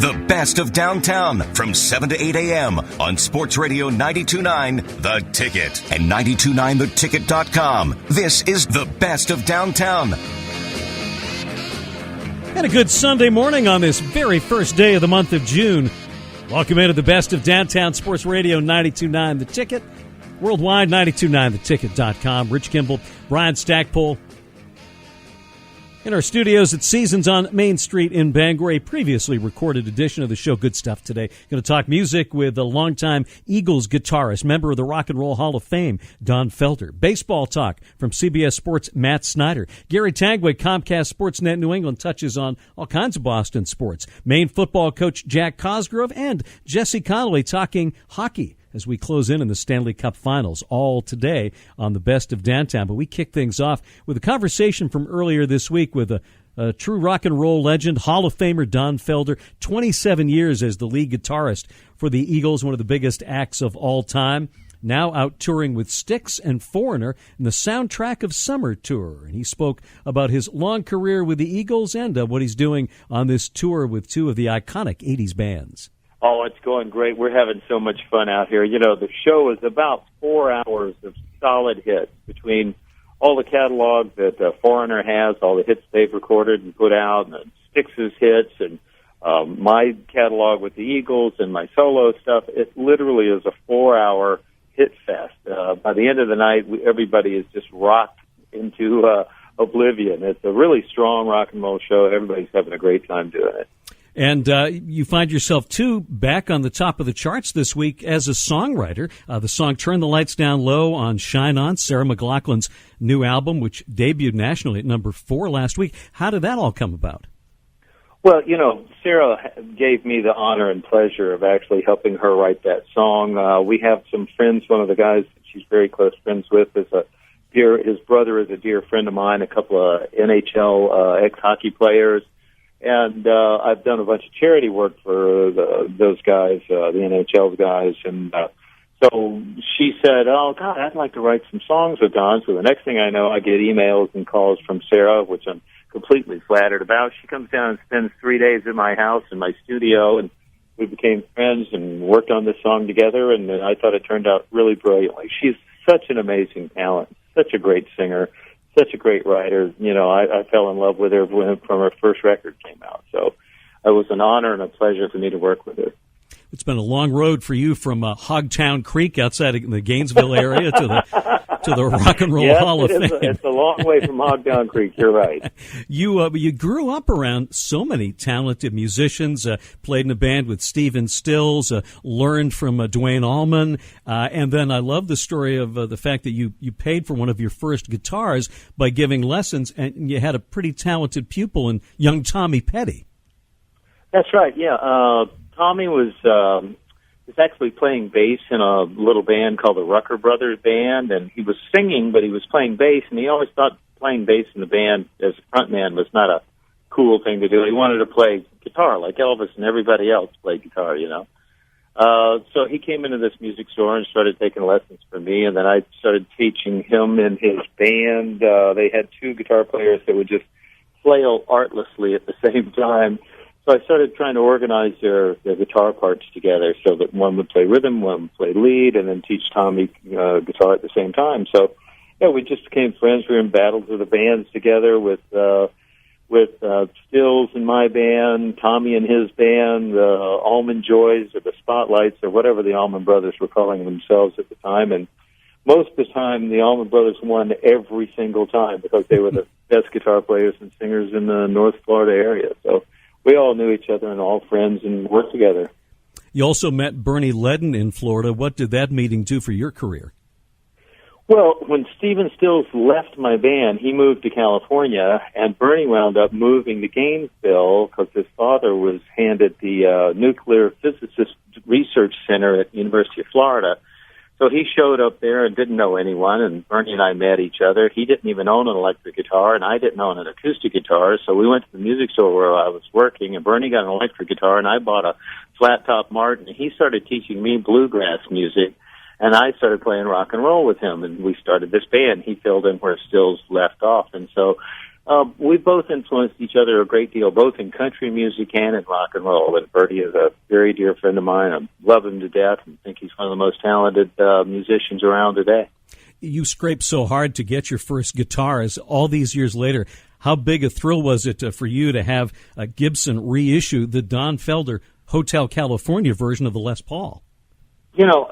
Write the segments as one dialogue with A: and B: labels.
A: The best of downtown from 7 to 8 a.m. on Sports Radio 92.9 The Ticket and 929theticket.com. This is the best of downtown.
B: And a good Sunday morning on this very first day of the month of June. Welcome into the best of downtown Sports Radio 92.9 The Ticket. Worldwide, 929theticket.com. Rich Kimball, Brian Stackpole. In our studios at Seasons on Main Street in Bangor, a previously recorded edition of the show. Good stuff today. Going to talk music with a longtime Eagles guitarist, member of the Rock and Roll Hall of Fame, Don Felder. Baseball talk from CBS Sports, Matt Snyder. Gary Tanguay, Comcast Sportsnet New England, touches on all kinds of Boston sports. Maine football coach Jack Cosgrove and Jesse Conway talking hockey as we close in the Stanley Cup Finals, all today on the Best of Downtown. But we kick things off with a conversation from earlier this week with a true rock and roll legend, Hall of Famer Don Felder, 27 years as the lead guitarist for the Eagles, one of the biggest acts of all time. Now out touring with Styx and Foreigner in the Soundtrack of Summer tour. And he spoke about his long career with the Eagles and what he's doing on this tour with two of the iconic 80s bands.
C: Oh, it's going great. We're having so much fun out here. You know, the show is about 4 hours of solid hits between all the catalog that Foreigner has, all the hits they've recorded and put out, and Styx's hits, and my catalog with the Eagles and my solo stuff. It literally is a 4-hour hit fest. By the end of the night, everybody is just rocked into oblivion. It's a really strong rock and roll show. Everybody's having a great time doing it.
B: And you find yourself, too, back on the top of the charts this week as a songwriter. The song Turn the Lights Down Low on Shine On, Sarah McLachlan's new album, which debuted nationally at number 4 last week. How did that all come about?
C: Well, you know, Sarah gave me the honor and pleasure of actually helping her write that song. We have some friends. One of the guys that she's very close friends with is his brother is a dear friend of mine, a couple of NHL ex-hockey players. And I've done a bunch of charity work for those guys, the NHL guys. And so she said, oh, God, I'd like to write some songs with Don. So the next thing I know, I get emails and calls from Sarah, which I'm completely flattered about. She comes down and spends 3 days in my house, in my studio, and we became friends and worked on this song together. And I thought it turned out really brilliantly. She's such an amazing talent, such a great singer. Such a great writer. You know, I fell in love with her from her first record came out. So it was an honor and a pleasure for me to work with her.
B: It's been a long road for you from Hogtown Creek outside of the Gainesville area to the Rock and Roll Hall of Fame.
C: It's a long way from Hogtown Creek. You're right.
B: You grew up around so many talented musicians, played in a band with Stephen Stills, learned from Duane Allman, and then I love the story of the fact that you paid for one of your first guitars by giving lessons, and you had a pretty talented pupil in young Tommy Petty.
C: That's right, yeah. Tommy was actually playing bass in a little band called the Rucker Brothers Band, and he was singing, but he was playing bass, and he always thought playing bass in the band as a frontman was not a cool thing to do. He wanted to play guitar like Elvis and everybody else played guitar, you know. So he came into this music store and started taking lessons from me, and then I started teaching him and his band. They had 2 guitar players that would just flail artlessly at the same time. So I started trying to organize their guitar parts together so that one would play rhythm, one would play lead, and then teach Tommy guitar at the same time. So, yeah, we just became friends. We were in battles of the bands together with Stills in my band, Tommy in his band, the Allman Joys or the Spotlights or whatever the Allman Brothers were calling themselves at the time. And most of the time, the Allman Brothers won every single time because they were the best guitar players and singers in the North Florida area. So we all knew each other and all friends and worked together.
B: You also met Bernie Leadon in Florida. What did that meeting do for your career?
C: Well, when Stephen Stills left my band, he moved to California, and Bernie wound up moving to Gainesville because his father was handed the Nuclear Physicist Research Center at the University of Florida. So he showed up there and didn't know anyone, and Bernie and I met each other. He didn't even own an electric guitar, and I didn't own an acoustic guitar, so we went to the music store where I was working, and Bernie got an electric guitar, and I bought a flat-top Martin. He started teaching me bluegrass music, and I started playing rock and roll with him, and we started this band. He filled in where Stills left off, and so We both influenced each other a great deal, both in country music and in rock and roll. And Bertie is a very dear friend of mine. I love him to death and think he's one of the most talented musicians around today.
B: You scraped so hard to get your first guitars all these years later. How big a thrill was it for you to have Gibson reissue the Don Felder Hotel California version of the Les Paul?
C: You know,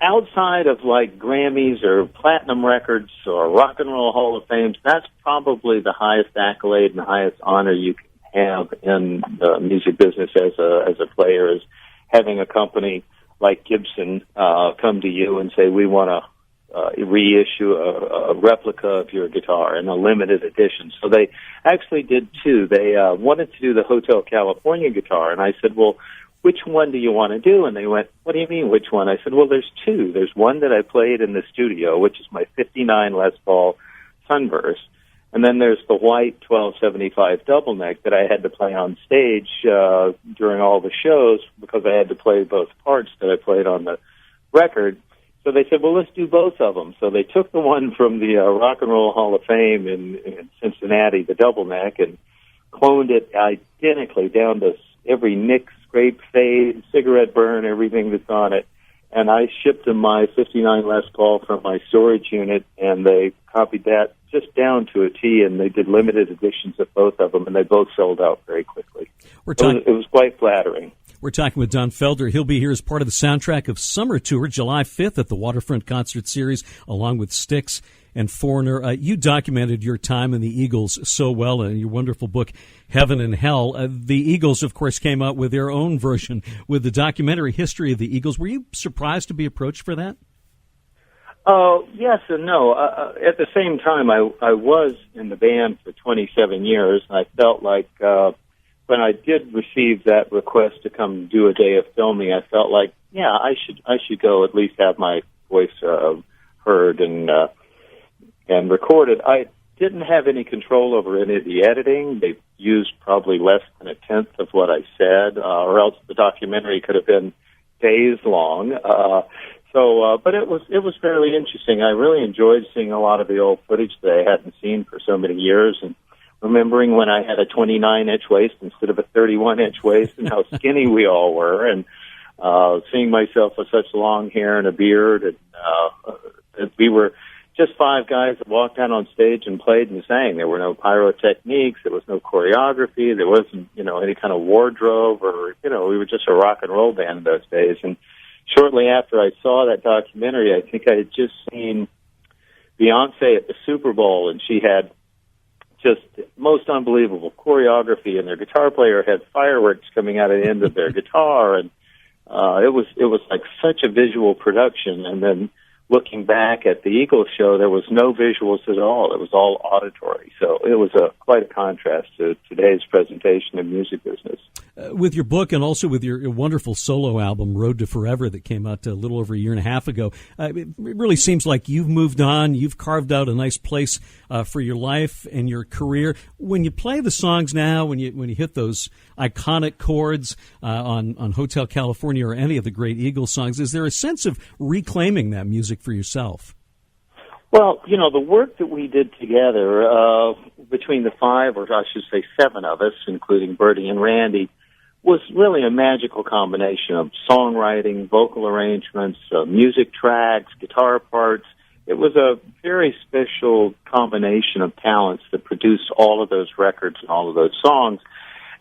C: outside of like Grammys or platinum records or Rock and Roll Hall of Fame, that's probably the highest accolade and the highest honor you can have in the music business as a player, is having a company like Gibson come to you and say, we want to reissue a replica of your guitar in a limited edition. So they actually did two. They wanted to do the Hotel California guitar, and I said, well, which one do you want to do? And they went, what do you mean, which one? I said, well, there's two. There's one that I played in the studio, which is my 59 Les Paul Sunburst, and then there's the white 1275 double neck that I had to play on stage during all the shows because I had to play both parts that I played on the record. So they said, well, let's do both of them. So they took the one from the Rock and Roll Hall of Fame in Cincinnati, the double neck, and cloned it identically down to every nick, scrape, fade, cigarette burn, everything that's on it. And I shipped them my 59 Les Paul from my storage unit, and they copied that just down to a T, and they did limited editions of both of them, and they both sold out very quickly. It was quite flattering.
B: We're talking with Don Felder. He'll be here as part of the soundtrack of Summer Tour, July 5th at the Waterfront Concert Series, along with Styx and Foreigner. You documented your time in the Eagles so well in your wonderful book, Heaven and Hell. The Eagles, of course, came out with their own version with the documentary history of the Eagles. Were you surprised to be approached for that?
C: Yes and no. At the same time, I was in the band for 27 years, and I felt like when I did receive that request to come do a day of filming, I felt like, yeah, I should go at least have my voice heard and recorded. I didn't have any control over any of the editing. They used probably less than a tenth of what I said, or else the documentary could have been days long. But it was fairly interesting. I really enjoyed seeing a lot of the old footage that I hadn't seen for so many years, and remembering when I had a 29-inch waist instead of a 31-inch waist, and how skinny we all were, and seeing myself with such long hair and a beard, and we were just five guys that walked out on stage and played and sang. There were no pyrotechniques. There was no choreography. There wasn't, any kind of wardrobe, or, we were just a rock and roll band in those days. And shortly after I saw that documentary, I think I had just seen Beyonce at the Super Bowl, and she had just most unbelievable choreography, and their guitar player had fireworks coming out of the end of their guitar, and it was like such a visual production. And then looking back at the Eagles show, there was no visuals at all. It was all auditory. So it was quite a contrast to today's presentation of music business.
B: With your book and also with your wonderful solo album, Road to Forever, that came out a little over a year and a half ago, it really seems like you've moved on. You've carved out a nice place for your life and your career. When you play the songs now, when you hit those iconic chords on Hotel California or any of the great Eagles songs, is there a sense of reclaiming that music for yourself?
C: Well, the work that we did together, between the five, or I should say seven of us, including Bertie and Randy, was really a magical combination of songwriting, vocal arrangements, music tracks, guitar parts. It was a very special combination of talents that produced all of those records and all of those songs.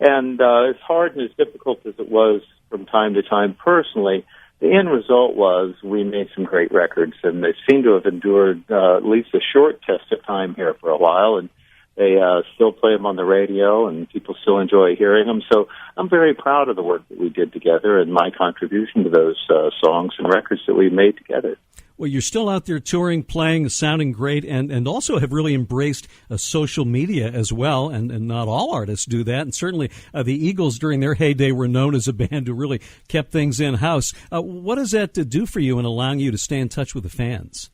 C: And as hard and as difficult as it was from time to time personally, the end result was we made some great records, and they seem to have endured at least a short test of time here for a while, and they still play them on the radio, and people still enjoy hearing them. So I'm very proud of the work that we did together and my contribution to those songs and records that we made together.
B: Well, you're still out there touring, playing, sounding great, and also have really embraced social media as well, and not all artists do that. And certainly the Eagles during their heyday were known as a band who really kept things in-house. What does that do for you in allowing you to stay in touch with the fans?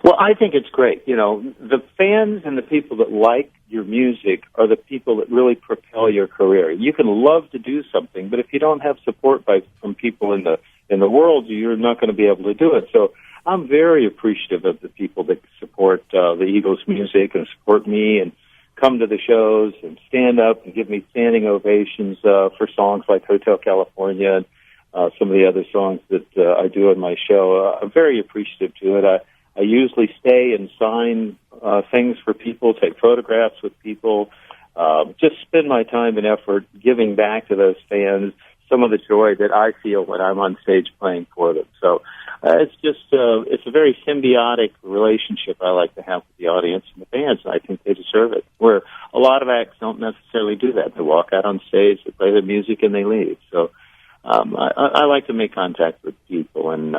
C: Well, I think it's great. The fans and the people that like your music are the people that really propel your career. You can love to do something, but if you don't have support from people in the world, you're not going to be able to do it. So I'm very appreciative of the people that support the Eagles' music and support me, and come to the shows and stand up and give me standing ovations for songs like Hotel California and some of the other songs that I do in my show. I'm very appreciative to it. I usually stay and sign things for people, take photographs with people, just spend my time and effort giving back to those fans some of the joy that I feel when I'm on stage playing for them. So it's just it's a very symbiotic relationship I like to have with the audience and the fans, and I think they deserve it. Where a lot of acts don't necessarily do that. They walk out on stage, they play the music, and they leave. So I like to make contact with people and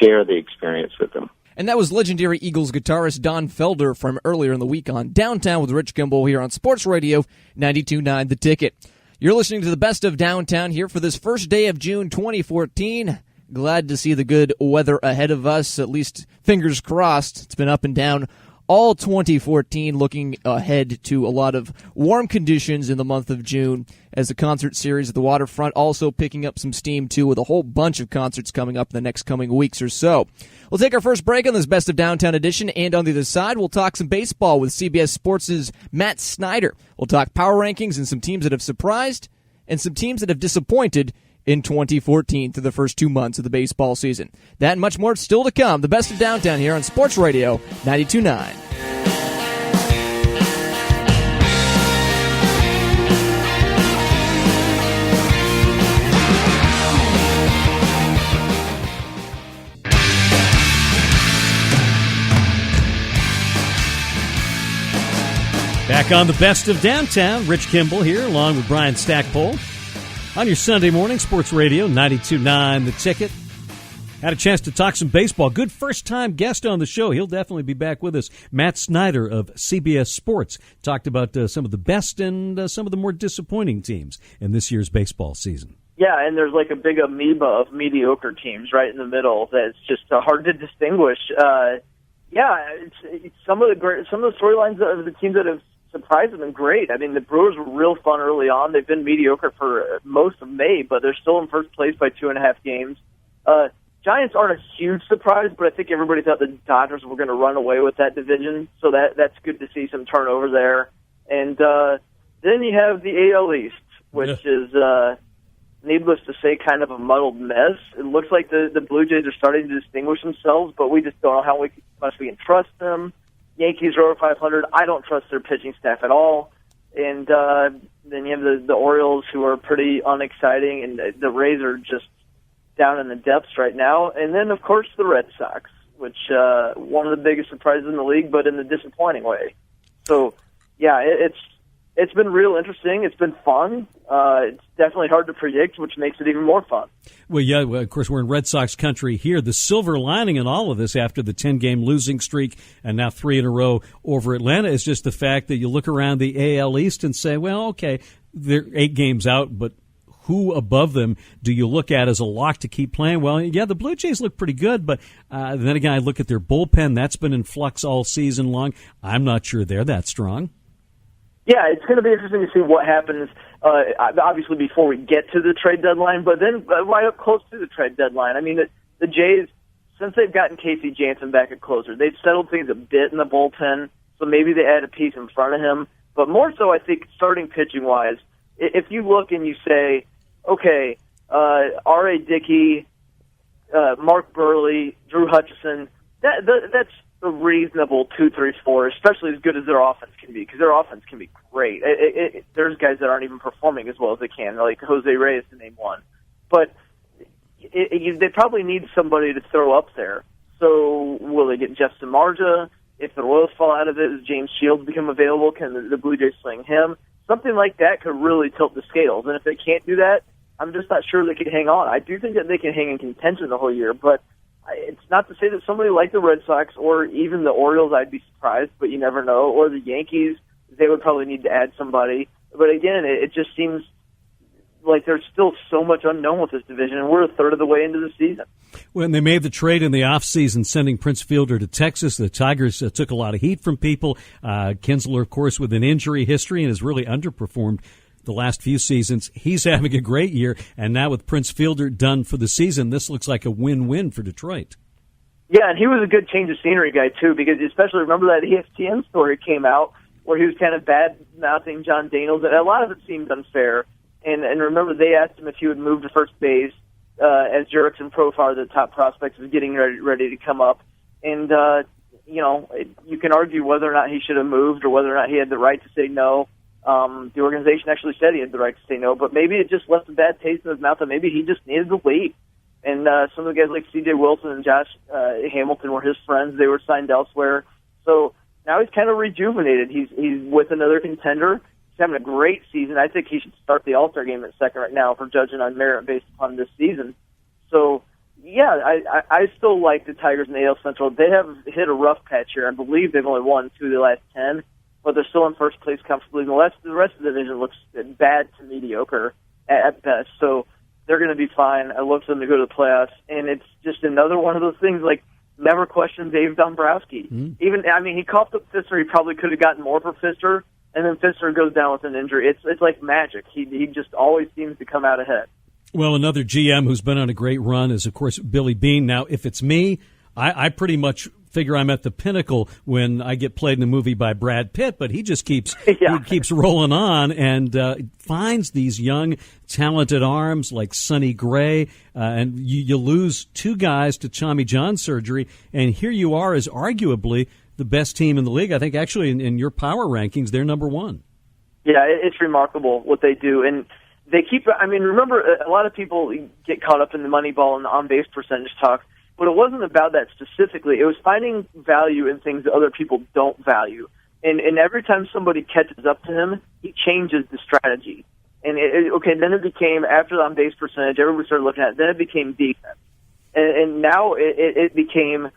C: share the experience with them.
D: And that was legendary Eagles guitarist Don Felder from earlier in the week on Downtown with Rich Kimball here on Sports Radio 92.9 The Ticket. You're listening to the Best of Downtown here for this first day of June 2014. Glad to see the good weather ahead of us, at least fingers crossed. It's been up and down all 2014, looking ahead to a lot of warm conditions in the month of June as the concert series at the waterfront also picking up some steam, too, with a whole bunch of concerts coming up in the next coming weeks or so. We'll take our first break on this Best of Downtown edition, and on the other side, we'll talk some baseball with CBS Sports' Matt Snyder. We'll talk power rankings and some teams that have surprised and some teams that have disappointed in 2014 through the first 2 months of the baseball season. That and much more still to come. The Best of Downtown here on Sports Radio 92.9.
B: Back on the Best of Downtown, Rich Kimball here, along with Brian Stackpole. On your Sunday morning, Sports Radio 92.9 The Ticket. Had a chance to talk some baseball. Good first-time guest on the show. He'll definitely be back with us. Matt Snyder of CBS Sports talked about some of the best and some of the more disappointing teams in this year's baseball season.
E: Yeah, and there's like a big amoeba of mediocre teams right in the middle that's just hard to distinguish. It's some of the storylines of the teams that have surprised have been great. I mean, the Brewers were real fun early on. They've been mediocre for most of May, but they're still in first place by 2.5 games. Giants aren't a huge surprise, but I think everybody thought the Dodgers were going to run away with that division, so that's good to see some turnover there. And then you have the AL East, which is, needless to say, kind of a muddled mess. It looks like the Blue Jays are starting to distinguish themselves, but we just don't know how much we can trust them. Yankees are over 500. I don't trust their pitching staff at all. And then you have the Orioles, who are pretty unexciting, and the Rays are just down in the depths right now. And then, of course, the Red Sox, which one of the biggest surprises in the league, but in the disappointing way. So, yeah, it's been real interesting. It's been fun. It's definitely hard to predict, which makes it even more fun.
B: Well, yeah, of course, we're in Red Sox country here. The silver lining in all of this after the 10-game losing streak and now 3 in a row over Atlanta is just the fact that you look around the AL East and say, well, okay, they're 8 games out, but who above them do you look at as a lock to keep playing? Well, yeah, the Blue Jays look pretty good, but then again, I look at their bullpen. That's been in flux all season long. I'm not sure they're that strong.
E: Yeah, it's going to be interesting to see what happens, obviously, before we get to the trade deadline, but then right up close to the trade deadline. I mean, the Jays, since they've gotten Casey Janssen back at closer, they've settled things a bit in the bullpen, so maybe they add a piece in front of him. But more so, I think, starting pitching-wise, if you look and you say, okay, R.A. Dickey, Mark Burley, Drew Hutchison, that's a reasonable 2, 3, 4, especially as good as their offense can be, because their offense can be great. There's guys that aren't even performing as well as they can, like Jose Reyes to name one. But they probably need somebody to throw up there. So will they get Jeff Samardzija? If the Royals fall out of it, does James Shields become available? Can the Blue Jays swing him? Something like that could really tilt the scales. And if they can't do that, I'm just not sure they can hang on. I do think that they can hang in contention the whole year, but it's not to say that somebody like the Red Sox or even the Orioles, I'd be surprised, but you never know, or the Yankees, they would probably need to add somebody. But again, it just seems like there's still so much unknown with this division, and we're a third of the way into the season.
B: When they made the trade in the offseason, sending Prince Fielder to Texas, the Tigers took a lot of heat from people. Kinsler, of course, with an injury history and has really underperformed the last few seasons. He's having a great year, and now with Prince Fielder done for the season, this looks like a win-win for Detroit.
E: Yeah, and he was a good change of scenery guy, too, because especially remember that ESPN story came out, where he was kind of bad-mouthing John Daniels, and a lot of it seemed unfair. And remember, they asked him if he would move to first base as Jurek and Profar, the top prospects, was getting ready to come up. And, you can argue whether or not he should have moved or whether or not he had the right to say no. The organization actually said he had the right to say no, but maybe it just left a bad taste in his mouth, and maybe he just needed to wait. And some of the guys like C.J. Wilson and Josh Hamilton were his friends. They were signed elsewhere. So now he's kind of rejuvenated. He's with another contender. He's having a great season. I think he should start the All-Star game at second right now for judging on merit based upon this season. So, yeah, I still like the Tigers in the AL Central. They have hit a rough patch here. I believe they've only won 2 of the last 10, but they're still in first place comfortably. The rest of the division looks bad to mediocre at best. So they're going to be fine. I look for them to go to the playoffs, and it's just another one of those things like never question Dave Dombrowski. He coughed up Pfister. He probably could have gotten more for Pfister, and then Pfister goes down with an injury. It's like magic. He just always seems to come out ahead.
B: Well, another GM who's been on a great run is, of course, Billy Beane. Now, if it's me, I pretty much figure I'm at the pinnacle when I get played in a movie by Brad Pitt, but he just keeps he keeps rolling on and finds these young, talented arms like Sonny Gray, and you lose 2 guys to Tommy John surgery, and here you are as arguably the best team in the league. I think actually in your power rankings, they're number 1.
E: Yeah, it's remarkable what they do, and they keep. Remember, a lot of people get caught up in the Moneyball and the on-base percentage talk. But it wasn't about that specifically. It was finding value in things that other people don't value. And every time somebody catches up to him, he changes the strategy. And then it became, after the on-base percentage, everybody started looking at it, then it became defense. And now it became,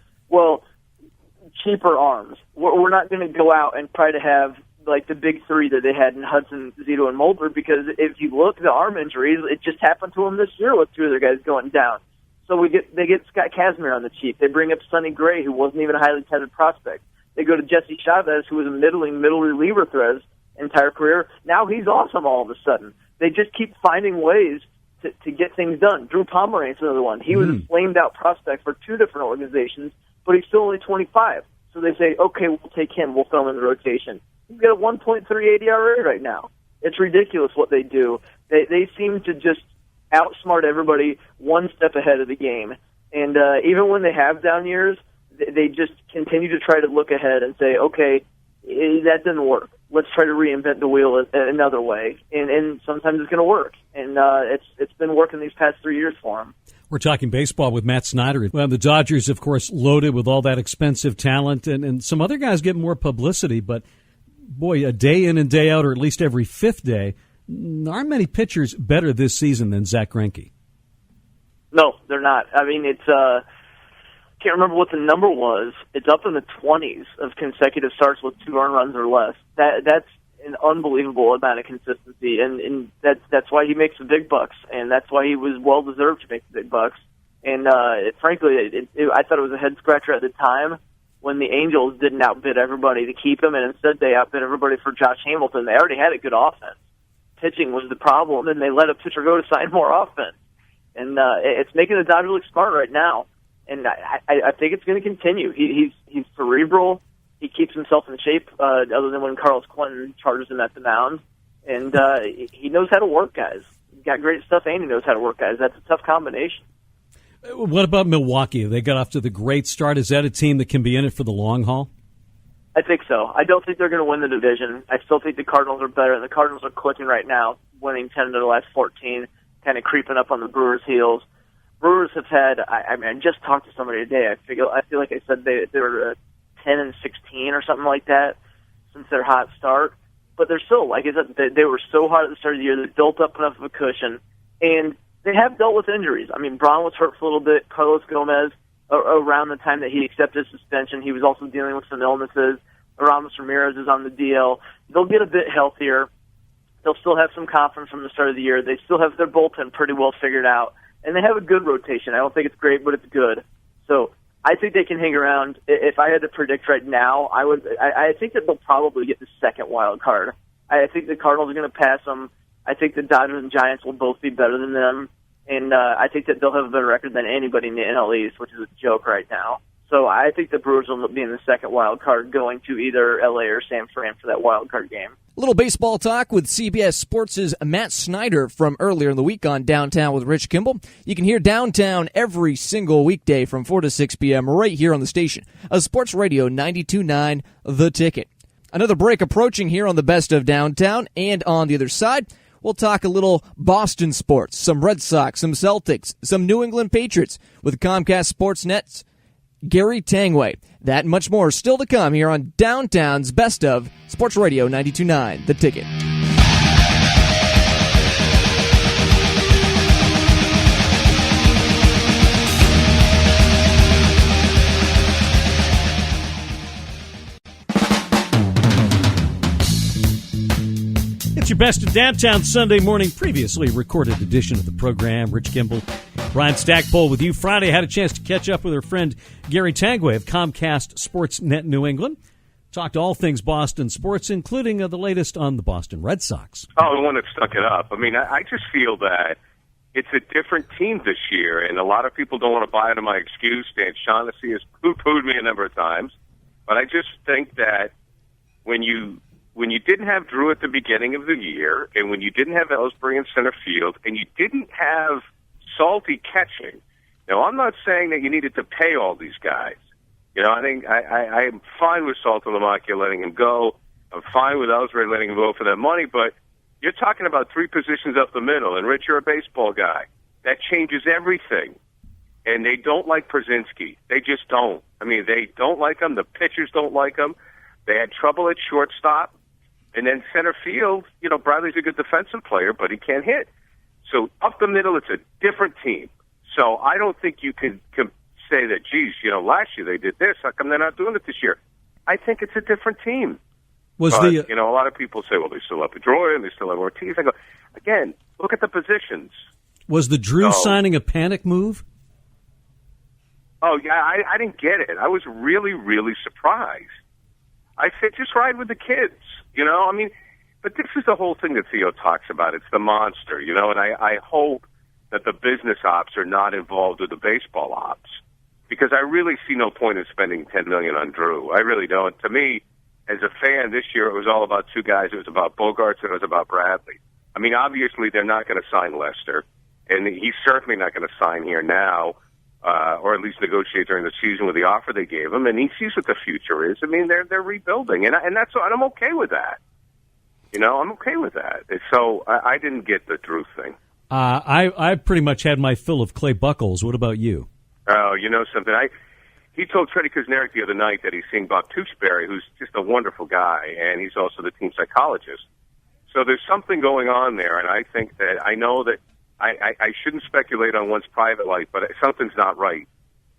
E: cheaper arms. We're not going to go out and try to have, like, the big 3 that they had in Hudson, Zito, and Mulder, because if you look, the arm injuries, it just happened to them this year with 2 of their guys going down. So they get Scott Kazmir on the cheap. They bring up Sonny Gray, who wasn't even a highly touted prospect. They go to Jesse Chavez, who was a middle reliever throughout his entire career. Now he's awesome all of a sudden. They just keep finding ways to get things done. Drew Pomeranz, another one. He was a flamed-out prospect for 2 different organizations, but he's still only 25. So they say, okay, we'll take him. We'll throw him in the rotation. He's got a 1.38 ERA right now. It's ridiculous what they do. They seem to just outsmart everybody one step ahead of the game. And even when they have down years, they just continue to try to look ahead and say, okay, that didn't work. Let's try to reinvent the wheel another way. And sometimes it's going to work. And it's been working these past 3 years for them.
B: We're talking baseball with Matt Snyder. Well, the Dodgers, of course, loaded with all that expensive talent. And some other guys get more publicity. But, boy, a day in and day out, or at least every 5th day, aren't many pitchers better this season than Zach Greinke?
E: No, they're not. It's can't remember what the number was. It's up in the 20s of consecutive starts with 2 earned runs or less. That's an unbelievable amount of consistency, and that's why he makes the big bucks, and that's why he was well deserved to make the big bucks. And frankly, I thought it was a head scratcher at the time when the Angels didn't outbid everybody to keep him, and instead they outbid everybody for Josh Hamilton. They already had a good offense. Pitching was the problem, and they let a pitcher go to sign more offense. And it's making the Dodgers look smart right now. And I think it's going to continue. He's cerebral. He keeps himself in shape, other than when Carlos Quentin charges him at the mound. And he knows how to work guys. He's got great stuff, and he knows how to work guys. That's a tough combination.
B: What about Milwaukee? They got off to the great start. Is that a team that can be in it for the long haul?
E: I think so. I don't think they're going to win the division. I still think the Cardinals are better, and the Cardinals are clicking right now, winning 10 of the last 14, kind of creeping up on the Brewers' heels. Brewers have had, I just talked to somebody today. I feel like I said they were 10-16 or something like that since their hot start. But they're still, like I said, they were so hot at the start of the year. They built up enough of a cushion, and they have dealt with injuries. Braun was hurt for a little bit. Carlos Gomez, around the time that he accepted suspension, he was also dealing with some illnesses. Aramis Ramirez is on the DL. They'll get a bit healthier. They'll still have some confidence from the start of the year. They still have their bullpen pretty well figured out. And they have a good rotation. I don't think it's great, but it's good. So I think they can hang around. If I had to predict right now, I think that they'll probably get the second wild card. I think the Cardinals are going to pass them. I think the Dodgers and Giants will both be better than them. And I think that they'll have a better record than anybody in the NL East, which is a joke right now. So I think the Brewers will end up being the second wild card, going to either LA or San Fran for that wild card game.
D: A little baseball talk with CBS Sports' Matt Snyder from earlier in the week on Downtown with Rich Kimball. You can hear Downtown every single weekday from 4 to 6 p.m. right here on the station of Sports Radio 92.9 The Ticket. Another break approaching here on the Best of Downtown, and on the other side, we'll talk a little Boston sports, some Red Sox, some Celtics, some New England Patriots with Comcast Sportsnet's Gary Tanguay. That and much more still to come here on Downtown's Best of Sports Radio 92.9 The Ticket.
B: It's your Best of Downtown Sunday morning, previously recorded edition of the program. Rich Kimball, Brian Stackpole with you. Friday, I had a chance to catch up with our friend Gary Tanguay of Comcast Sportsnet New England. Talked all things Boston sports, including the latest on the Boston Red Sox.
F: Oh, the one that stuck it up. I mean, I just feel that it's a different team this year, and a lot of people don't want to buy into my excuse. Dan Shaughnessy has poo-pooed me a number of times, but I just think that when you didn't have Drew at the beginning of the year, and when you didn't have Ellsbury in center field, and you didn't have Salty catching. Now, I'm not saying that you needed to pay all these guys. You know, I think I'm fine with Salty Lamacchia letting him go. I'm fine with Ellsbury letting him go for that money, but you're talking about three positions up the middle, and Rich, you're a baseball guy. That changes everything. And they don't like Przinsky. They just don't. I mean, they don't like him. The pitchers don't like him. They had trouble at shortstop. And then center field, you know, Bradley's a good defensive player, but he can't hit. So up the middle, it's a different team. So I don't think you can say that, geez, you know, last year they did this. How come they're not doing it this year? I think it's a different team. You know, a lot of people say, well, they still have Pedroia and they still have Ortiz. I go, again, look at the positions.
B: Was the Drew signing a panic move?
F: Oh, yeah, I didn't get it. I was really, really surprised. I said, just ride with the kids, you know? I mean, but this is the whole thing that Theo talks about. It's the monster, you know, and I hope that the business ops are not involved with the baseball ops, because I really see no point in spending $10 million on Drew. I really don't. To me, as a fan, this year it was all about two guys. It was about Bogarts and it was about Bradley. I mean, obviously they're not going to sign Lester, and he's certainly not going to sign here now. Or at least negotiate during the season with the offer they gave him, and he sees what the future is. I mean, they're rebuilding, and I'm okay with that. You know, I'm okay with that. So I didn't get the Drew thing.
B: I pretty much had my fill of Clay Buchholz. What about you?
F: Oh, you know something? He told Freddie Kuznerek the other night that he's seeing Bob Tewksbury, who's just a wonderful guy, and he's also the team psychologist. So there's something going on there, and I think that I know that I shouldn't speculate on one's private life, but something's not right.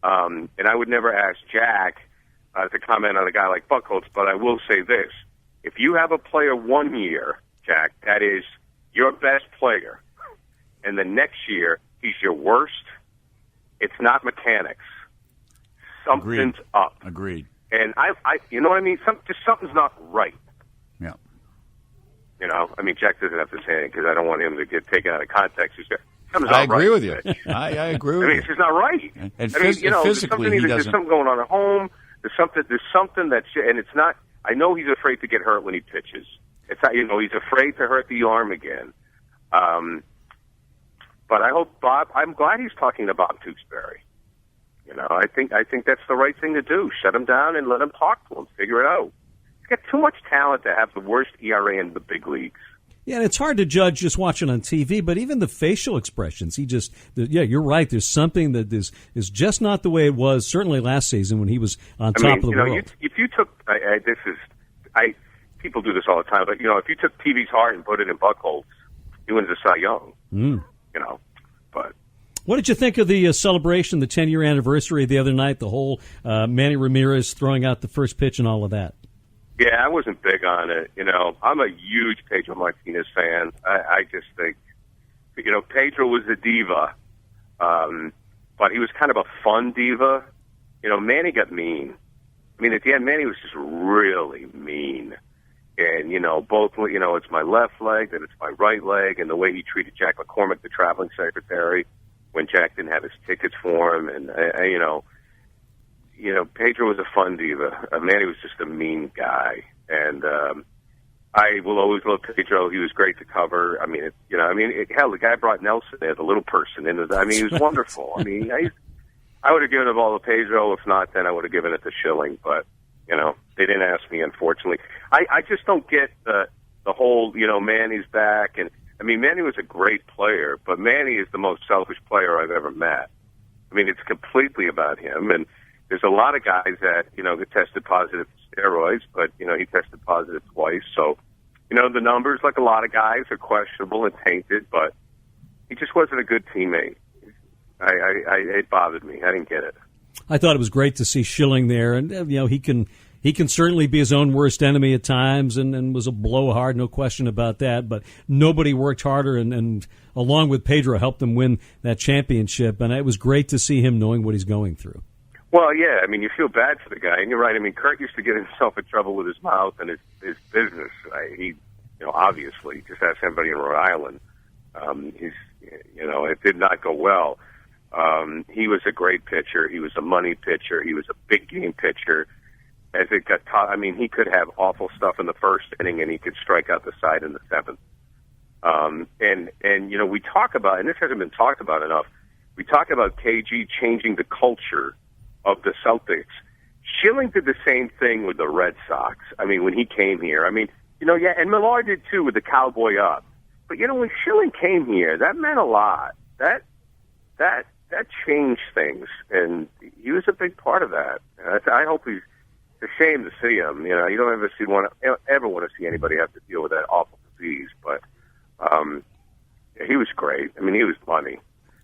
F: And I would never ask Jack to comment on a guy like Buchholz, but I will say this. If you have a player 1 year, Jack, that is your best player, and the next year he's your worst, it's not mechanics. Something's up.
G: Agreed.
F: And I you know what I mean? Something's not right.
G: Yeah.
F: You know, I mean, Jack doesn't have to say it because I don't want him to get taken out of context.
G: I agree with you. I agree with you.
F: I mean, it's just not right.
G: And
F: physically, there's something going on at home. There's something that's, and it's not. I know he's afraid to get hurt when he pitches. It's not, you know, he's afraid to hurt the arm again. But I hope I'm glad he's talking to Bob Tewksbury. You know, I think that's the right thing to do. Shut him down and let him talk to him. Figure it out. He's got too much talent to have the worst ERA in the big leagues.
B: Yeah, and it's hard to judge just watching on TV, but even the facial expressions, you're right. There's something that is just not the way it was, certainly last season when he was on top of the world.
F: If you took, people do this all the time, but, you know, if you took TV's heart and put it in Buchholz, he wins the Cy Young, you know, but.
B: What did you think of the celebration, the 10-year anniversary the other night, the whole Manny Ramirez throwing out the first pitch and all of that?
F: Yeah, I wasn't big on it. You know, I'm a huge Pedro Martinez fan. I just think, you know, Pedro was a diva, but he was kind of a fun diva. You know, Manny got mean. I mean, at the end, Manny was just really mean. And, you know, both, you know, it's my left leg, then it's my right leg, and the way he treated Jack McCormick, the traveling secretary, when Jack didn't have his tickets for him. And, you know, Pedro was a fun diva. Manny was just a mean guy, and I will always love Pedro. He was great to cover. Hell, the guy brought Nelson there, the little person. He was wonderful. I would have given it all to Pedro. If not, then I would have given it to Schilling. But, they didn't ask me, unfortunately. I just don't get the whole, Manny's back. And, Manny was a great player, but Manny is the most selfish player I've ever met. It's completely about him. And there's a lot of guys that, get tested positive for steroids, but, he tested positive twice. So, the numbers, like a lot of guys, are questionable and tainted, but he just wasn't a good teammate. It bothered me. I didn't get it.
B: I thought it was great to see Schilling there, and he can certainly be his own worst enemy at times, and was a blowhard, no question about that. But nobody worked harder, and along with Pedro, helped them win that championship. And it was great to see him knowing what he's going through.
F: Well, yeah, you feel bad for the guy, and you're right. Kurt used to get himself in trouble with his mouth and his business. He, obviously, just ask everybody in Rhode Island. It did not go well. He was a great pitcher. He was a money pitcher. He was a big game pitcher. As it got he could have awful stuff in the first inning, and he could strike out the side in the seventh. And we talk about, and this hasn't been talked about enough, we talk about KG changing the culture of the Celtics. Schilling did the same thing with the Red Sox. When he came here, and Millar did too with the Cowboy Up. But when Schilling came here, that meant a lot. That changed things, and he was a big part of that. I hope he's. It's a shame to see him. You don't ever want to see anybody have to deal with that awful disease. But he was great. He was funny.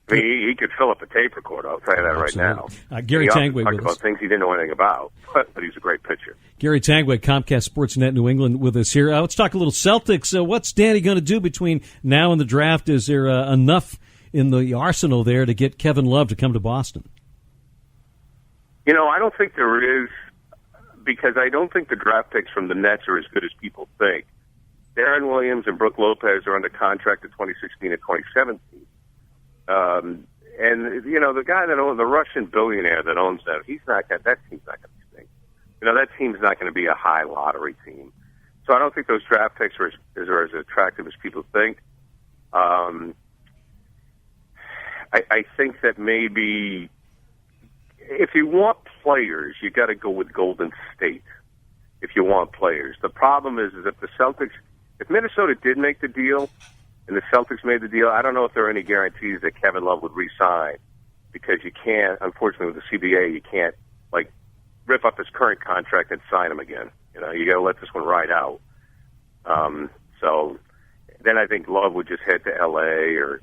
F: He could fill up a tape recorder. I'll tell you that right now.
B: Gary Tanguay
F: talked about things he didn't know anything about, but he's a great pitcher.
B: Gary Tanguay, Comcast Sportsnet New England, with us here. Let's talk a little Celtics. What's Danny going to do between now and the draft? Is there enough in the arsenal there to get Kevin Love to come to Boston?
F: I don't think there is, because I don't think the draft picks from the Nets are as good as people think. Darren Williams and Brook Lopez are under contract in 2016 and 2017. The guy that owns, the Russian billionaire that owns them, that team's not going to stink. That team's not going to be a high lottery team. So I don't think those draft picks are as attractive as people think. I think that maybe if you want players, you got to go with Golden State. If you want players, the problem is if Minnesota did make the deal and the Celtics made the deal, I don't know if there are any guarantees that Kevin Love would re-sign, because you can't, unfortunately, with the CBA, you can't rip up his current contract and sign him again. You got to let this one ride out. So then I think Love would just head to L.A. or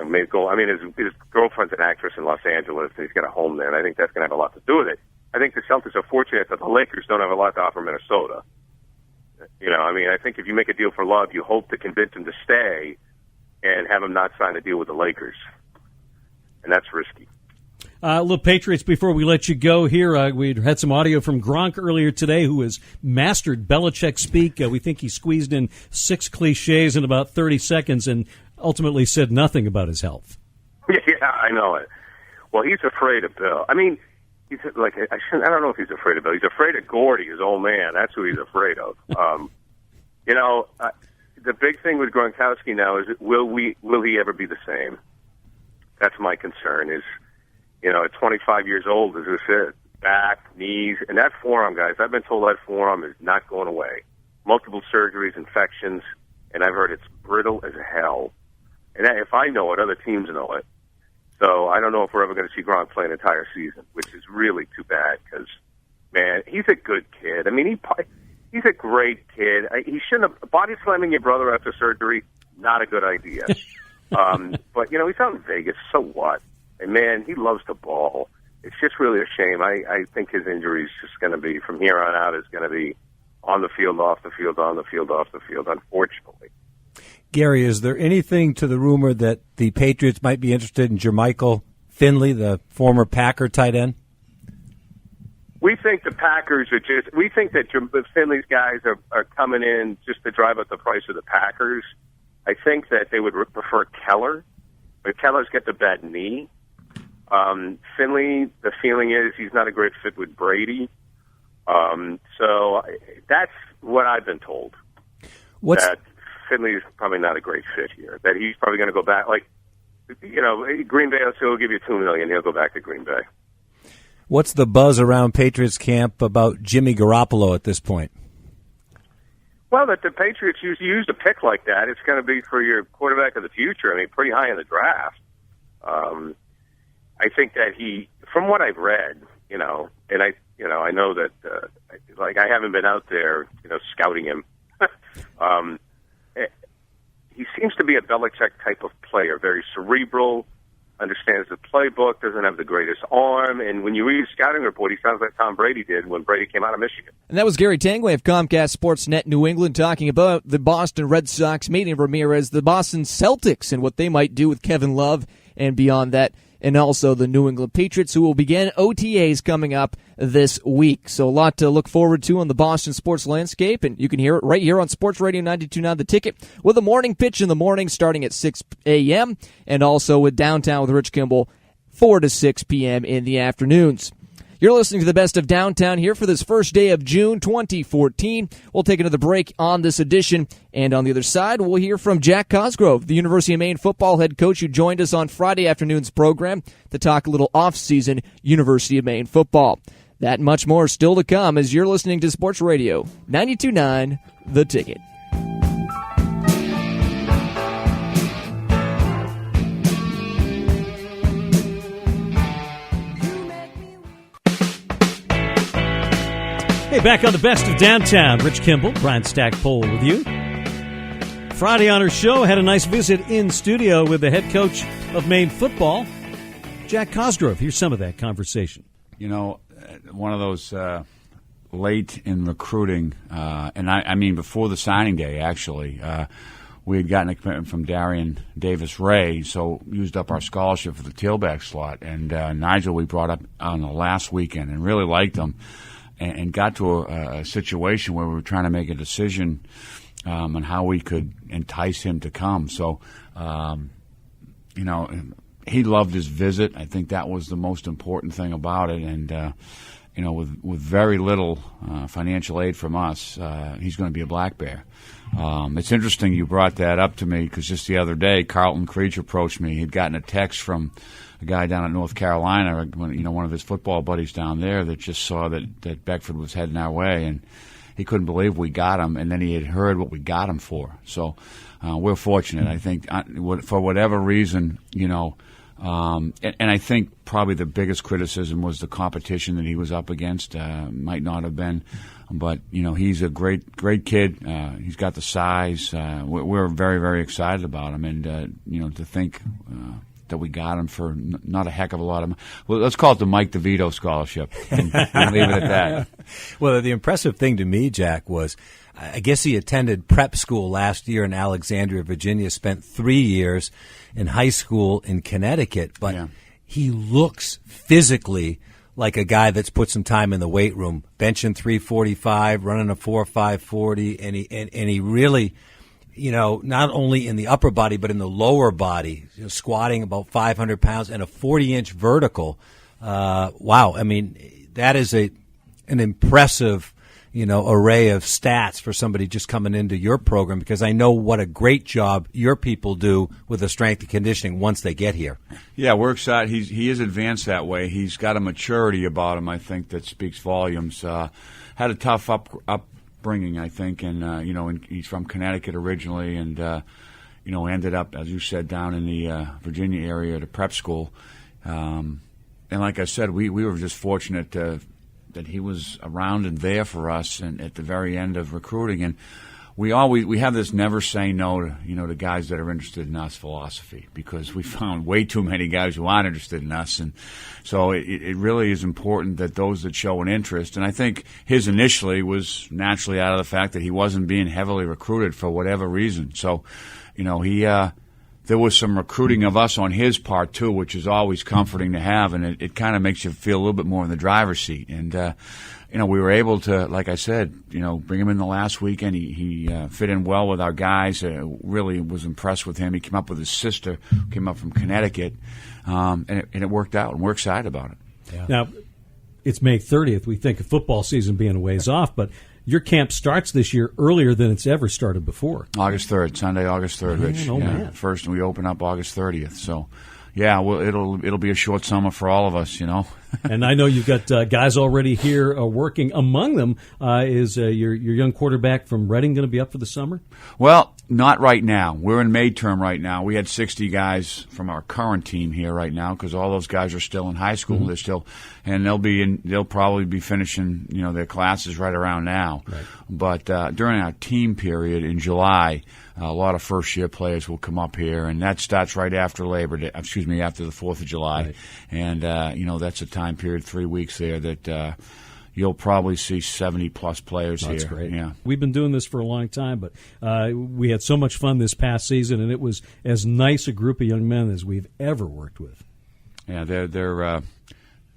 F: maybe go. His girlfriend's an actress in Los Angeles, and he's got a home there, and I think that's going to have a lot to do with it. I think the Celtics are fortunate that the Lakers don't have a lot to offer Minnesota. I think if you make a deal for Love, you hope to convince him to stay and have him not sign a deal with the Lakers. And that's risky.
B: Little Patriots, before we let you go here, we had some audio from Gronk earlier today, who has mastered Belichick speak. We think he squeezed in 6 cliches in about 30 seconds and ultimately said nothing about his health.
F: Yeah, I know it. Well, he's afraid of Bill. He's I don't know if he's afraid of Bill. He's afraid of Gordy, his old man. That's who he's afraid of. The big thing with Gronkowski now is, will he ever be the same? That's my concern. At 25 years old, is this it? Back, knees, and that forearm, guys. I've been told that forearm is not going away. Multiple surgeries, infections, and I've heard it's brittle as hell. And if I know it, other teams know it. So I don't know if we're ever going to see Gronk play an entire season, which is really too bad because, man, he's a good kid. He's a great kid. He shouldn't have. Body slamming your brother after surgery, not a good idea. But, he's out in Vegas. So what? And, man, he loves the ball. It's just really a shame. I think his injury is just going to be, from here on out, is going to be on the field, off the field, on the field, off the field, unfortunately.
H: Gary, is there anything to the rumor that the Patriots might be interested in Jermichael Finley, the former Packer tight end?
F: We think the Packers we think that Finley's guys are coming in just to drive up the price of the Packers. I think that they would prefer Keller, but Keller's got the bad knee. Finley, the feeling is he's not a great fit with Brady. So that's what I've been told. That Finley's probably not a great fit here. That he's probably going to go back. Like, Green Bay, let's say we'll give you $2 million. He'll go back to Green Bay.
H: What's the buzz around Patriots camp about Jimmy Garoppolo at this point?
F: Well, that the Patriots used a pick like that, it's going to be for your quarterback of the future. I mean, pretty high in the draft. I think that from what I've read, and I know that, I haven't been out there, scouting him. He seems to be a Belichick type of player, very cerebral, understands the playbook, doesn't have the greatest arm, and when you read his scouting report, he sounds like Tom Brady did when Brady came out of Michigan.
D: And that was Gary Tanguay of Comcast Sportsnet New England talking about the Boston Red Sox meeting Ramirez, the Boston Celtics, and what they might do with Kevin Love, and beyond that, and also the New England Patriots, who will begin OTAs coming up this week. So a lot to look forward to on the Boston sports landscape, and you can hear it right here on Sports Radio 92.9 The Ticket, with a morning pitch in the morning starting at 6 a.m., and also with Downtown with Rich Kimball, 4 to 6 p.m. in the afternoons. You're listening to the Best of Downtown here for this first day of June 2014. We'll take another break on this edition, and on the other side, we'll hear from Jack Cosgrove, the University of Maine football head coach who joined us on Friday afternoon's program to talk a little off-season University of Maine football. That and much more still to come as you're listening to Sports Radio 92.9 The Ticket.
B: Hey, back on the Best of Downtown. Rich Kimball, Brian Stackpole with you. Friday on our show, had a nice visit in studio with the head coach of Maine football, Jack Cosgrove. Here's some of that conversation.
G: One of those late in recruiting, and I mean before the signing day, actually, we had gotten a commitment from Darian Davis-Ray, so used up our scholarship for the tailback slot. And Nigel we brought up on the last weekend and really liked him. And got to a situation where we were trying to make a decision on how we could entice him to come. So, he loved his visit. I think that was the most important thing about it. And, with very little financial aid from us, he's going to be a black bear. It's interesting you brought that up to me because just the other day, Carlton Creech approached me. He'd gotten a text from a guy down in North Carolina, one of his football buddies down there that just saw that Beckford was heading our way, and he couldn't believe we got him, and then he had heard what we got him for. So we're fortunate, I think, for whatever reason, and I think probably the biggest criticism was the competition that he was up against. Might not have been, but he's a great kid. He's got the size. We're very, very excited about him, and to think that we got him for not a heck of a lot of money. Well, let's call it the Mike DeVito scholarship and leave it at that.
H: Well, the impressive thing to me, Jack, was I guess he attended prep school last year in Alexandria, Virginia, spent 3 years in high school in Connecticut, but he looks physically like a guy that's put some time in the weight room, benching 345, running a 4.540, and he really, not only in the upper body but in the lower body, squatting about 500 pounds and a 40-inch vertical. Wow, I mean that is an impressive, array of stats for somebody just coming into your program, because I know what a great job your people do with the strength and conditioning once they get here.
G: Yeah, we're excited. He is advanced that way. He's got a maturity about him, I think, that speaks volumes. Had a tough upbringing, I think, and and he's from Connecticut originally, and ended up, as you said, down in the Virginia area at a prep school. And like I said, we were just fortunate that he was around and there for us, and at the very end of recruiting. And we have this never say no to guys that are interested in us philosophy, because we found way too many guys who aren't interested in us, and so it really is important that those that show an interest. And I think his initially was naturally out of the fact that he wasn't being heavily recruited for whatever reason. So, there was some recruiting of us on his part too, which is always comforting to have, and it kind of makes you feel a little bit more in the driver's seat. And we were able to, like I said, bring him in the last weekend. He fit in well with our guys. Really was impressed with him. He came up with his sister, who came up from Connecticut, and it worked out, and we're excited about it.
B: Yeah. Now, it's May 30th. We think of football season being a ways off, but your camp starts this year earlier than it's ever started before.
G: August 3rd, Sunday, August 3rd, Rich.
B: Man.
G: First, we open up August 30th. So, yeah, well, it'll be a short summer for all of us,
B: And I know you've got guys already here working. Among them is your young quarterback from Reading going to be up for the summer?
G: Well, not right now. We're in May term right now. We had 60 guys from our current team here right now because all those guys are still in high school. Mm-hmm. They're still, and they'll probably be finishing their classes right around now.
B: Right.
G: But during our team period in July, a lot of first-year players will come up here, and that starts right after Labor Day. After the 4th of July,
B: right.
G: And that's a time period, 3 weeks there that you'll probably see 70-plus players here.
B: That's great.
G: Yeah.
B: We've been doing this for a long time, but we had so much fun this past season, and it was as nice a group of young men as we've ever worked with.
G: Yeah, they're going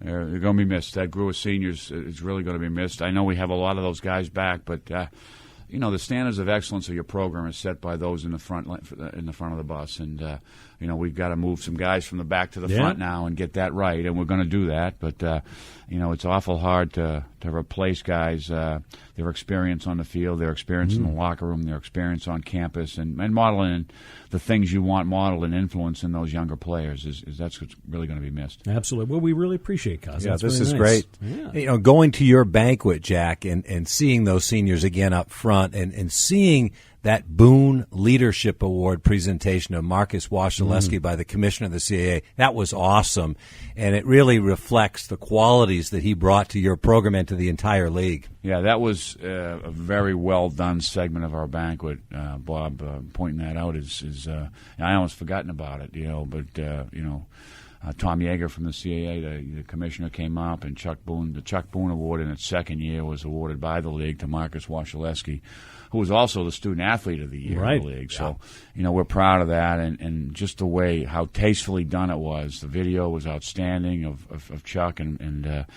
G: to be missed. That group of seniors is really going to be missed. I know we have a lot of those guys back, but the standards of excellence of your program is set by those in the front of the bus, and we've got to move some guys from the back to the front now and get that right, and we're going to do that. But it's awful hard to replace guys, their experience on the field, their experience in the locker room, their experience on campus, and modeling the things you want modeled and influence in those younger players is that's what's really going to be missed.
B: Absolutely. Well, we really appreciate Cos.
H: Yeah,
B: that's
H: this
B: really
H: is
B: nice.
H: great.
B: Yeah.
H: Going to your banquet, Jack, and seeing those seniors again up front, and seeing that Boone Leadership Award presentation of Marcus Washaleski by the commissioner of the CAA, that was awesome, and it really reflects the qualities that he brought to your program and to the entire league.
G: Yeah, that was a very well done segment of our banquet. Bob pointing that out is I almost forgotten about it, but Tom Yeager from the CAA, the commissioner, came up, and the Chuck Boone Award in its second year was awarded by the league to Marcus Washaleski, who was also the student athlete of the year in the league. So, we're proud of that, and just the way, how tastefully done it was. The video was outstanding of Chuck and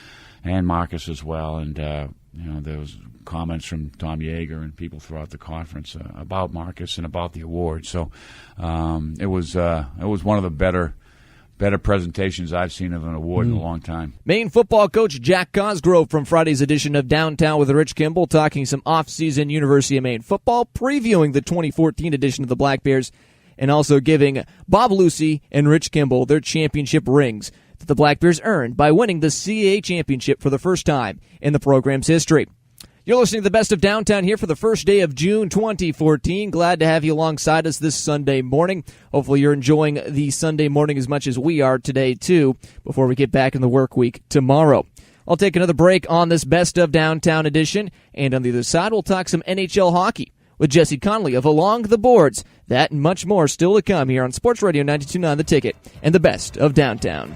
G: Marcus as well, and there was comments from Tom Yeager and people throughout the conference about Marcus and about the award. So it was one of the better presentations I've seen of an award in a long time.
D: Maine football coach Jack Cosgrove from Friday's edition of Downtown with Rich Kimball talking some off-season University of Maine football, previewing the 2014 edition of the Black Bears, and also giving Bob Lucy and Rich Kimball their championship rings that the Black Bears earned by winning the CAA championship for the first time in the program's history. You're listening to the Best of Downtown here for the first day of June 2014. Glad to have you alongside us this Sunday morning. Hopefully you're enjoying the Sunday morning as much as we are today, too, before we get back in the work week tomorrow. I'll take another break on this Best of Downtown edition, and on the other side, we'll talk some NHL hockey with Jesse Connolly of Along the Boards. That and much more still to come here on Sports Radio 92.9 The Ticket and the Best of Downtown.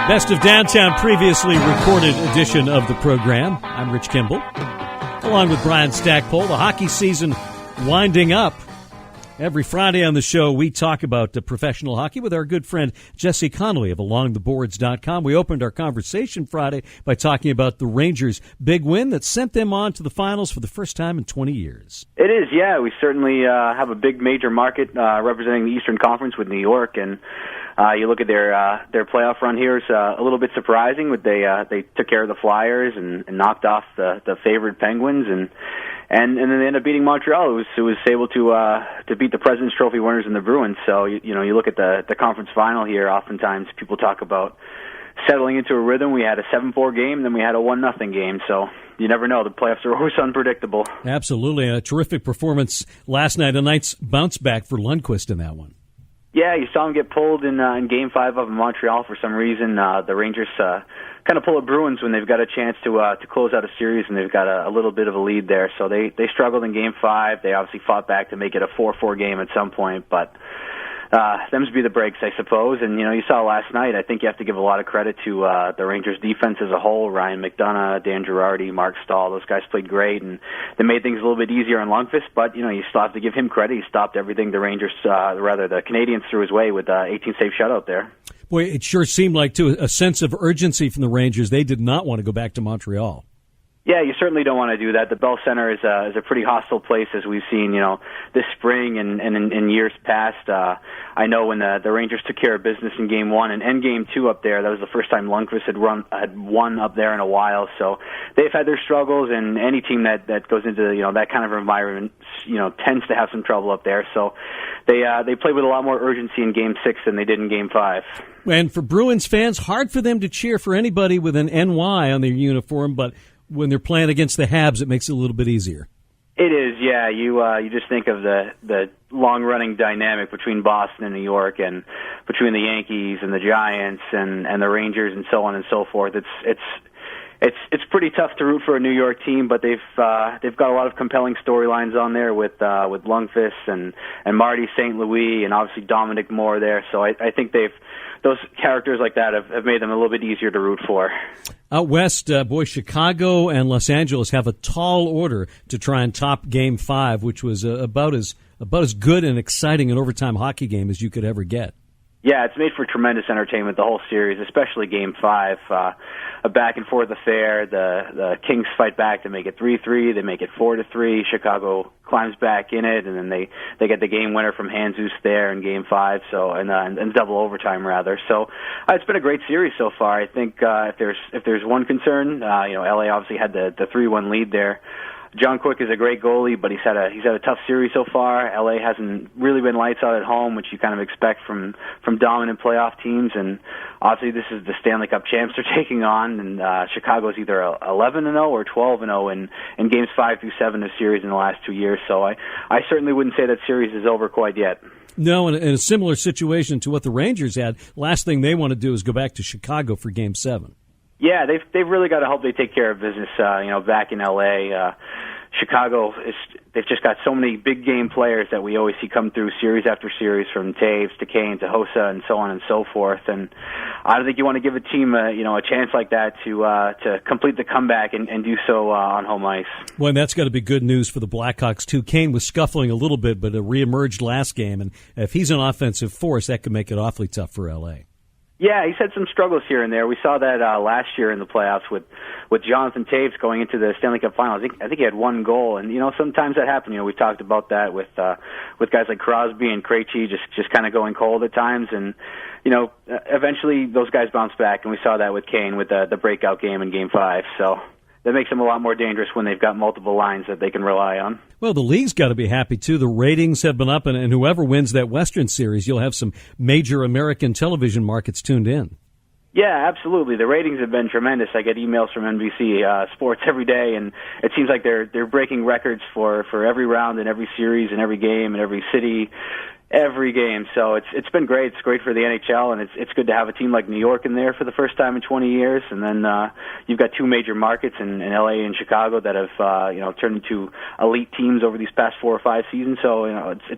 B: Best of Downtown, previously recorded edition of the program. I'm Rich Kimball, along with Brian Stackpole. The hockey season winding up. Every Friday on the show, we talk about professional hockey with our good friend Jesse Connolly of AlongTheBoards.com. We opened our conversation Friday by talking about the Rangers' big win that sent them on to the finals for the first time in 20 years.
E: It is, yeah. We certainly have a big major market representing the Eastern Conference with New York, and you look at their playoff run here, it's a little bit surprising. They took care of the Flyers and knocked off the favored Penguins, and then they ended up beating Montreal, who was able to beat the President's Trophy winners in the Bruins. So you look at the conference final here. Oftentimes people talk about settling into a rhythm. We had a 7-4 game, then we had a 1-0 game. So you never know. The playoffs are always unpredictable.
B: Absolutely, a terrific performance last night. A nice bounce back for Lundqvist in that one.
E: Yeah, you saw him get pulled in Game 5 of Montreal for some reason. The Rangers kind of pull a Bruins when they've got a chance to close out a series and they've got a little bit of a lead there. So they struggled in Game 5. They obviously fought back to make it a 4-4 game at some point, but
I: them's be the breaks, I suppose. And, you saw last night, I think you have to give a lot of credit to the Rangers defense as a whole. Ryan McDonough, Dan Girardi, Mark Stahl, those guys played great, and they made things a little bit easier on Lundqvist, but, you still have to give him credit. He stopped everything the the Canadians threw his way with 18-save shutout there.
B: Boy, it sure seemed like, too, a sense of urgency from the Rangers. They did not want to go back to Montreal.
I: Yeah, you certainly don't want to do that. The Bell Center is a pretty hostile place, as we've seen, this spring and in years past. I know when the Rangers took care of business in Game 1 and Game 2 up there, that was the first time Lundqvist had won up there in a while. So they've had their struggles, and any team that goes into that kind of environment tends to have some trouble up there. So they played with a lot more urgency in Game 6 than they did in Game 5.
B: And for Bruins fans, hard for them to cheer for anybody with an NY on their uniform, but when they're playing against the Habs, it makes it a little bit easier.
I: It is, yeah. You just think of the long-running dynamic between Boston and New York, and between the Yankees and the Giants and the Rangers and so on and so forth. It's pretty tough to root for a New York team, but they've got a lot of compelling storylines on there with Lundqvist and Marty St. Louis and obviously Dominic Moore there. So I think those characters like that have made them a little bit easier to root for.
B: Out west, Chicago and Los Angeles have a tall order to try and top Game 5, which was about as good and exciting an overtime hockey game as you could ever get.
I: Yeah, it's made for tremendous entertainment, the whole series, especially Game 5. A back-and-forth affair. The Kings fight back to make it 3-3. They make it 4-3. Chicago climbs back in it, and then they get the game winner from Jesus there in Game 5, and double overtime, rather. So it's been a great series so far. I think if there's one concern, LA obviously had the 3-1 lead there. John Quick is a great goalie, but he's had a tough series so far. LA hasn't really been lights out at home, which you kind of expect from dominant playoff teams. And obviously, this is the Stanley Cup champs they're taking on. And Chicago's either 11-0 or 12-0 in games 5 through 7 of the series in the last 2 years. So I certainly wouldn't say that series is over quite yet.
B: No, in a similar situation to what the Rangers had, last thing they want to do is go back to Chicago for Game 7.
I: Yeah, they've really got to hope they take care of business. Back in LA, Chicago they've just got so many big game players that we always see come through series after series, from Taves to Kane to Hossa and so on and so forth. And I don't think you want to give a team a chance like that to complete the comeback and do so on home ice.
B: Well, and that's got to be good news for the Blackhawks too. Kane was scuffling a little bit, but reemerged last game, and if he's an offensive force, that could make it awfully tough for LA.
I: Yeah, he's had some struggles here and there. We saw that last year in the playoffs with Jonathan Taves going into the Stanley Cup Finals. I think he had one goal, and sometimes that happens. We talked about that with guys like Crosby and Krejci just kind of going cold at times, and eventually those guys bounce back, and we saw that with Kane with the breakout game in Game 5. So that makes them a lot more dangerous when they've got multiple lines that they can rely on.
B: Well, the league's got to be happy, too. The ratings have been up, and whoever wins that Western Series, you'll have some major American television markets tuned in.
I: Yeah, absolutely. The ratings have been tremendous. I get emails from NBC Sports every day, and it seems like they're breaking records for every round and every series and every game and every city. Every game, so it's been great. It's great for the NHL, and it's good to have a team like New York in there for the first time in 20 years. And then you've got two major markets in LA and Chicago that have turned into elite teams over these past 4 or 5 seasons. So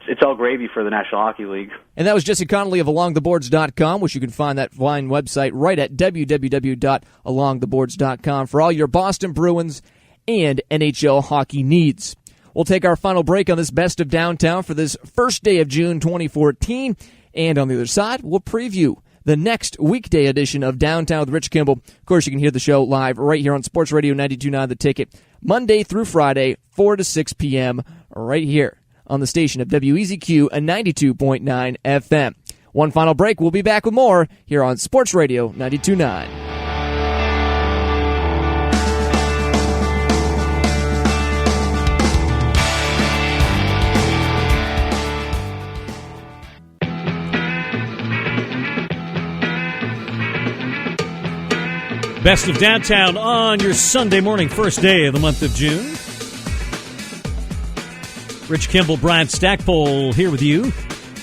I: it's all gravy for the National Hockey League.
D: And that was Jesse Connolly of AlongTheBoards.com, which you can find that fine website right at www.alongtheboards.com for all your Boston Bruins and NHL hockey needs. We'll take our final break on this Best of Downtown for this first day of June 2014. And on the other side, we'll preview the next weekday edition of Downtown with Rich Kimball. Of course, you can hear the show live right here on Sports Radio 92.9 The Ticket, Monday through Friday, 4 to 6 p.m., right here on the station of WEZQ and 92.9 FM. One final break. We'll be back with more here on Sports Radio 92.9.
B: Best of Downtown on your Sunday morning, first day of the month of June. Rich Kimball, Brian Stackpole here with you.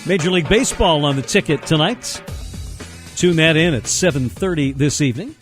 B: Major League Baseball on the ticket tonight. Tune that in at 7:30 this evening.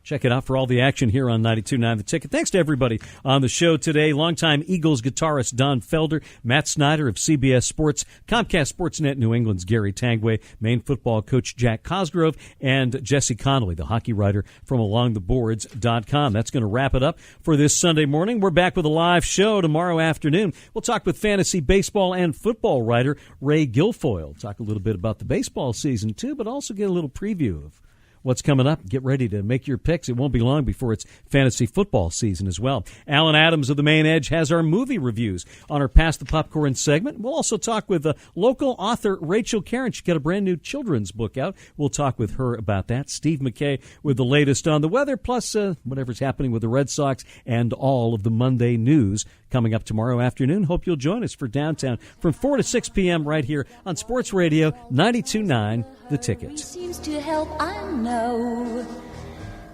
B: Check it out for all the action here on 92.9 The Ticket. Thanks to everybody on the show today. Longtime Eagles guitarist Don Felder, Matt Snyder of CBS Sports, Comcast Sportsnet New England's Gary Tanguay, Maine football coach Jack Cosgrove, and Jesse Connolly, the hockey writer from alongtheboards.com. That's going to wrap it up for this Sunday morning. We're back with a live show tomorrow afternoon. We'll talk with fantasy baseball and football writer Ray Guilfoyle. Talk a little bit about the baseball season, too, but also get a little preview of what's coming up. Get ready to make your picks. It won't be long before it's fantasy football season as well. Alan Adams of the Maine Edge has our movie reviews on our Pass the Popcorn segment. We'll also talk with local author Rachel Karen. She's got a brand new children's book out. We'll talk with her about that. Steve McKay with the latest on the weather, plus whatever's happening with the Red Sox and all of the Monday news coming up tomorrow afternoon. Hope you'll join us for Downtown from 4 to 6 p.m. right here on Sports Radio 92.9 The Ticket.
J: Seems to help, I know.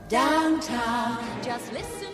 J: Downtown, just listen.